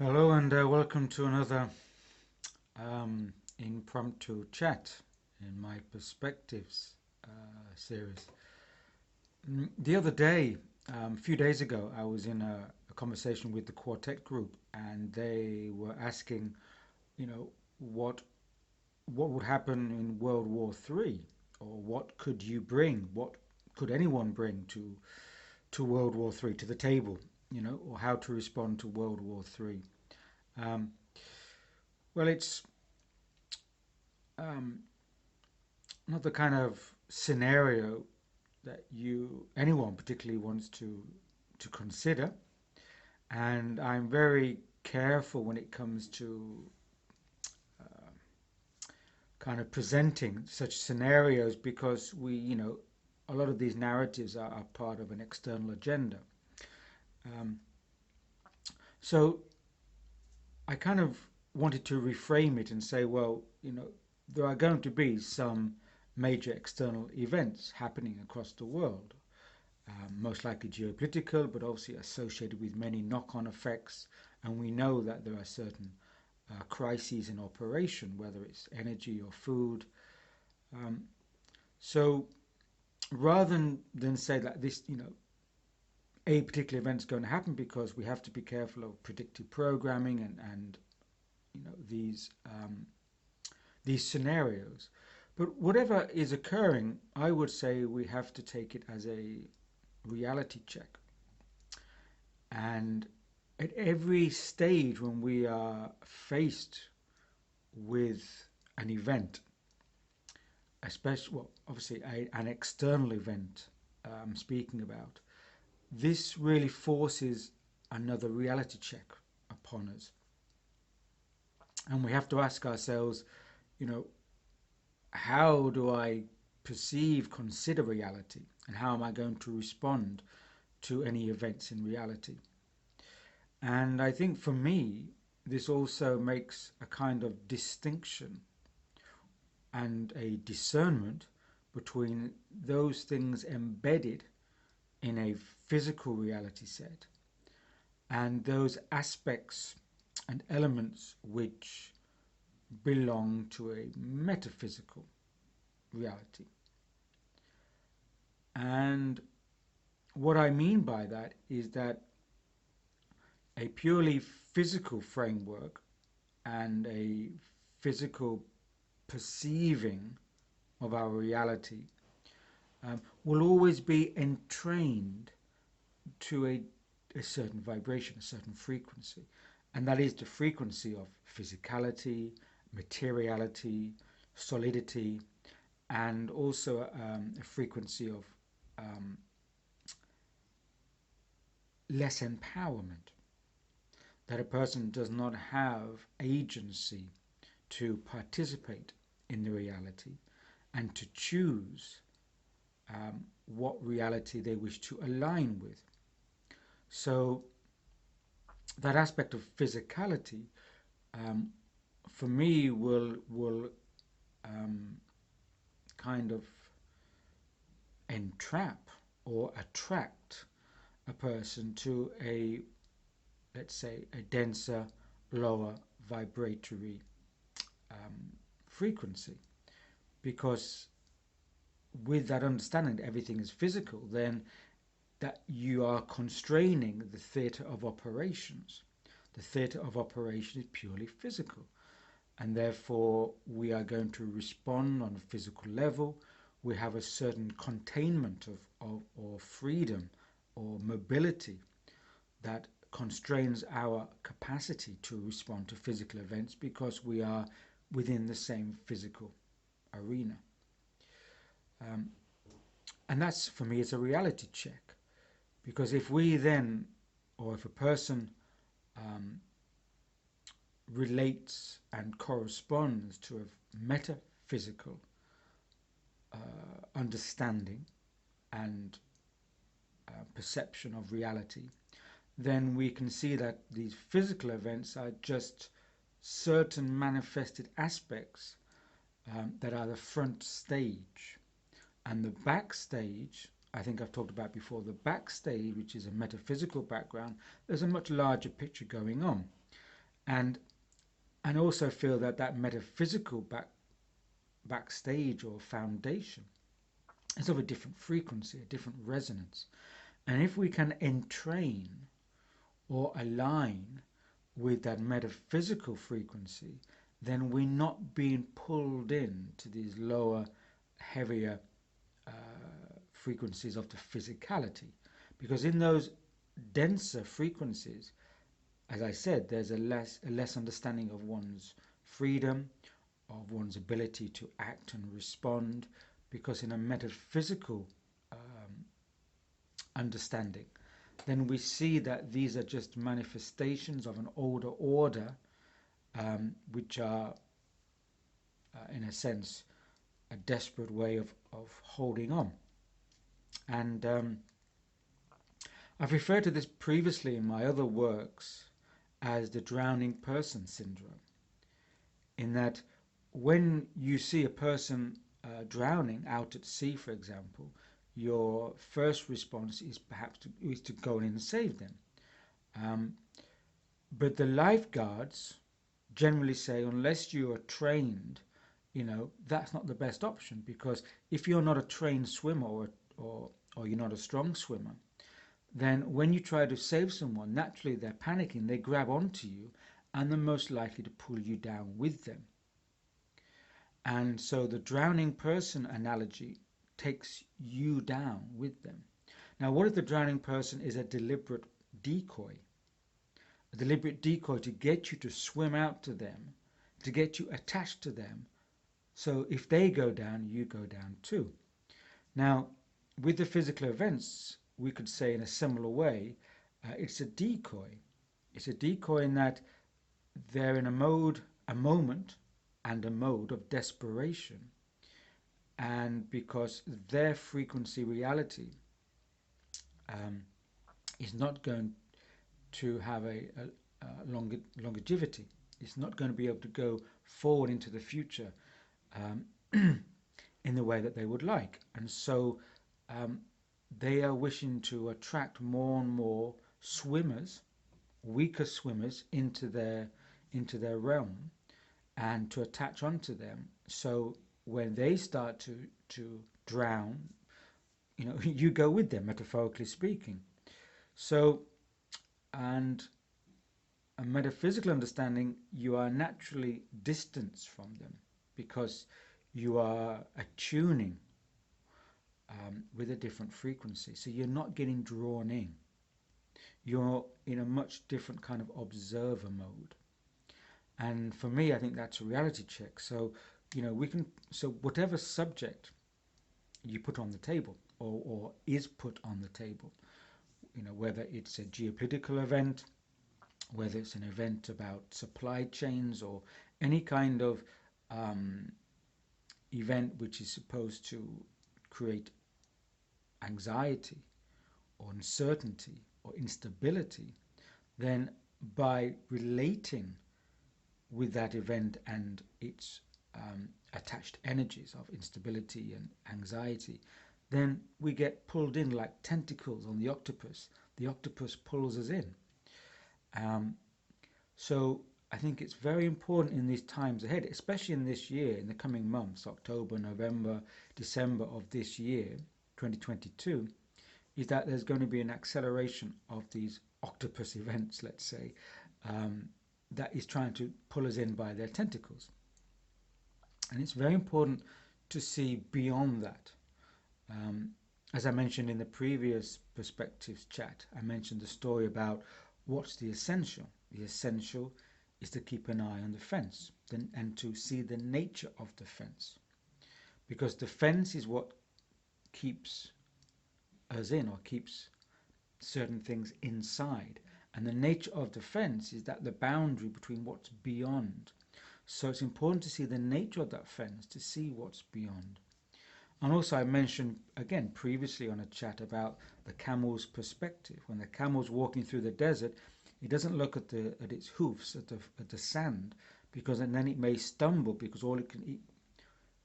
Hello and welcome to another impromptu chat in my perspectives series. The other day, a few days ago, I was in a conversation with the quartet group, and they were asking, you know, what what would happen in World War III, or what could you bring, what could anyone bring to World War III to the table, or how to respond to World War III. Um, well, it's um, not the kind of scenario that anyone particularly wants to consider, and I'm very careful when it comes to kind of presenting such scenarios because a lot of these narratives are part of an external agenda. Um, so I kind of wanted to reframe it and say, well, there are going to be some major external events happening across the world, most likely geopolitical, but obviously associated with many knock on effects. And we know that there are certain crises in operation, whether it's energy or food. Um, so rather than say that a particular event is going to happen, because we have to be careful of predictive programming and these scenarios. But whatever is occurring, I would say we have to take it as a reality check. And at every stage when we are faced with an event, especially, well, obviously an external event I'm speaking about, this really forces another reality check upon us. And we have to ask ourselves, you know, how do I consider reality, and how am I going to respond to any events in reality? And I think for me, this also makes a kind of distinction and a discernment between those things embedded in a physical reality set and those aspects and elements which belong to a metaphysical reality. And what I mean by that is that a purely physical framework and a physical perceiving of our reality will always be entrained to a certain vibration, a certain frequency. And that is the frequency of physicality, materiality, solidity, and also a frequency of um, less empowerment. That a person does not have agency to participate in the reality and to choose what reality they wish to align with. So that aspect of physicality, um, for me, will kind of entrap or attract a person to a, let's say, a denser, lower vibratory frequency. Because with that understanding that everything is physical, then that you are constraining the theatre of operations. The theatre of operation is purely physical, and therefore we are going to respond on a physical level. We have a certain containment of or freedom or mobility that constrains our capacity to respond to physical events because we are within the same physical arena. Um, and that's, for me, is a reality check. Because if we then, or if a person um, relates and corresponds to a metaphysical understanding and perception of reality, then we can see that these physical events are just certain manifested aspects that are the front stage. And the backstage, I think I've talked about before, the backstage, which is a metaphysical background, there's a much larger picture going on. and and also feel that that metaphysical backstage or foundation is of a different frequency, a different resonance. And if we can entrain or align with that metaphysical frequency, then we're not being pulled in to these lower, heavier frequencies of the physicality. Because in those denser frequencies, as I said, there's a less understanding of one's freedom, of one's ability to act and respond, because in a metaphysical understanding, then we see that these are just manifestations of an older order, which are, in a sense, a desperate way of holding on. And I've referred to this previously in my other works as the drowning person syndrome, in that when you see a person drowning out at sea, for example, your first response is perhaps to go in and save them. But the lifeguards generally say, unless you are trained, that's not the best option, because if you're not a trained swimmer or you're not a strong swimmer, then when you try to save someone, naturally they're panicking, they grab onto you, and they're most likely to pull you down with them. And so the drowning person analogy takes you down with them. Now, what if the drowning person is a deliberate decoy? A deliberate decoy to get you to swim out to them, to get you attached to them, so if they go down, you go down too. Now, with the physical events, we could say in a similar way, it's a decoy. It's a decoy in that they're in a moment, and a mode of desperation. And because their frequency reality is not going to have a longevity, it's not going to be able to go forward into the future in the way that they would like. And so they are wishing to attract more and more swimmers, weaker swimmers, into their realm, and to attach onto them. So when they start to drown, you go with them, metaphorically speaking. So, and a metaphysical understanding, you are naturally distanced from them because you are attuning with a different frequency. So you're not getting drawn in. You're in a much different kind of observer mode. And for me, I think that's a reality check. So, so whatever subject you put on the table or is put on the table, whether it's a geopolitical event, whether it's an event about supply chains or any kind of event which is supposed to create anxiety or uncertainty or instability, then by relating with that event and its attached energies of instability and anxiety, then we get pulled in like tentacles on the octopus. The octopus pulls us in. So I think it's very important in these times ahead, especially in this year, in the coming months, October, November, December of this year, 2022, is that there's going to be an acceleration of these octopus events, let's say, that is trying to pull us in by their tentacles. And it's very important to see beyond that. As I mentioned in the previous perspectives chat, I mentioned the story about what's the essential. The essential is to keep an eye on the fence and to see the nature of the fence. Because the fence is what keeps us in or keeps certain things inside. And the nature of the fence is that the boundary between what's beyond. So it's important to see the nature of that fence to see what's beyond. And also I mentioned again previously on a chat about the camel's perspective. When the camel's walking through the desert, it doesn't look at its hoofs, at the sand, because and then it may stumble because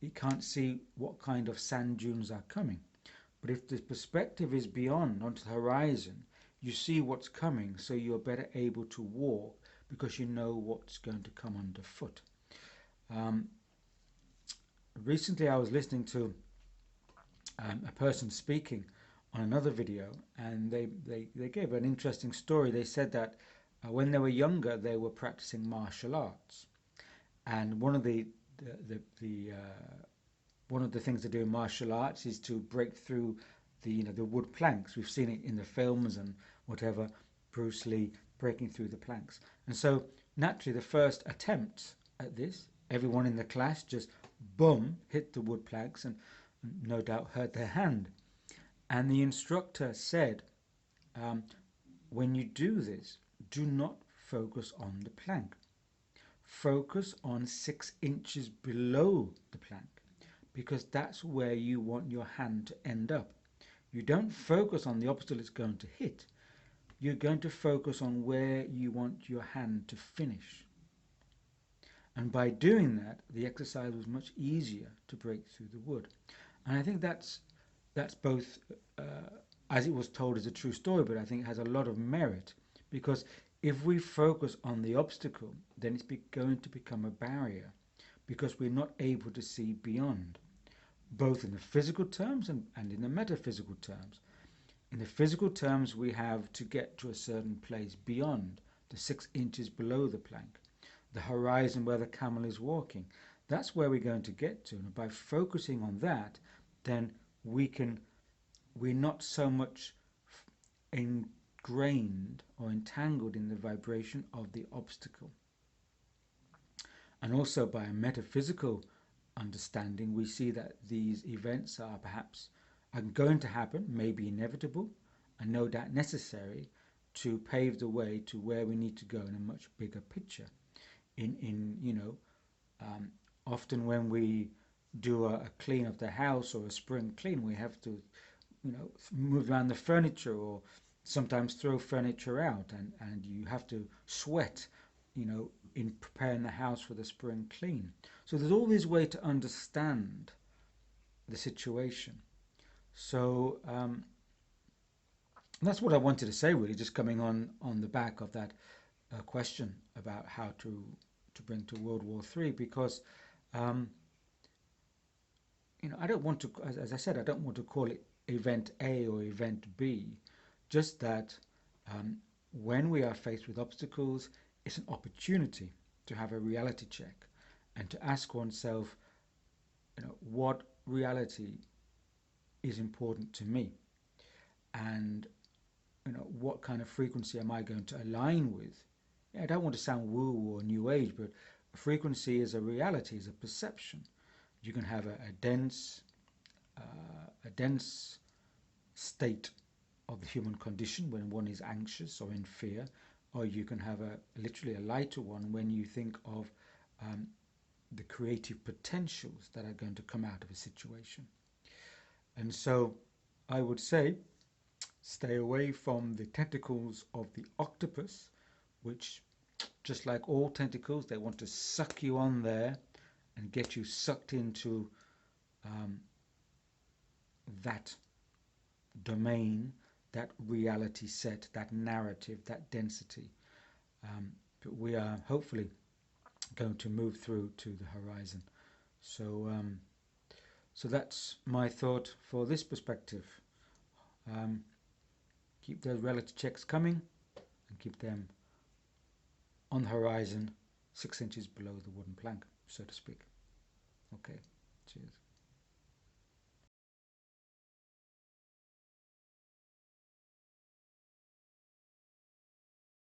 it can't see what kind of sand dunes are coming. But if the perspective is beyond, onto the horizon, you see what's coming, so you're better able to walk because you know what's going to come underfoot. Um, Recently, I was listening to a person speaking on another video, and they gave an interesting story. They said that when they were younger, they were practicing martial arts, and one of the things they do in martial arts is to break through the wood planks. We've seen it in the films and whatever, Bruce Lee breaking through the planks. And so naturally, the first attempt at this, everyone in the class just boom hit the wood planks and no doubt hurt their hand. And the instructor said, um, when you do this, do not focus on the plank. Focus on 6 inches below the plank, because that's where you want your hand to end up. You don't focus on the obstacle it's going to hit. You're going to focus on where you want your hand to finish. And by doing that, the exercise was much easier to break through the wood. And I think that's both, as it was told, is a true story, but I think it has a lot of merit, because if we focus on the obstacle, then it's going to become a barrier, because we're not able to see beyond, both in the physical terms and in the metaphysical terms. In the physical terms, we have to get to a certain place beyond the 6 inches below the plank, the horizon where the camel is walking. That's where we're going to get to. And by focusing on that, then we're not so much ingrained or entangled in the vibration of the obstacle. And also by a metaphysical understanding, we see that these events are going to happen, maybe inevitable, and no doubt necessary to pave the way to where we need to go in a much bigger picture. Often when we do a clean of the house or a spring clean, we have to, move around the furniture or sometimes throw furniture out, and you have to sweat, in preparing the house for the spring clean. So there's all these ways to understand the situation. So that's what I wanted to say, really, just coming on the back of that question about how to bring to World War III, because I don't want to, as I said, I don't want to call it event A or event B, just that when we are faced with obstacles, it's an opportunity to have a reality check and to ask oneself, what reality is important to me, and what kind of frequency am I going to align with. I don't want to sound woo or new age, but frequency is a reality, is a perception. You can have a dense state of the human condition when one is anxious or in fear, or you can have literally a lighter one when you think of the creative potentials that are going to come out of a situation. And so I would say stay away from the tentacles of the octopus, which, just like all tentacles, they want to suck you on there and get you sucked into that domain, that reality set, that narrative, that density. But we are hopefully going to move through to the horizon. So that's my thought for this perspective. Keep those reality checks coming and keep them on the horizon, 6 inches below the wooden plank, so to speak. Okay, cheers.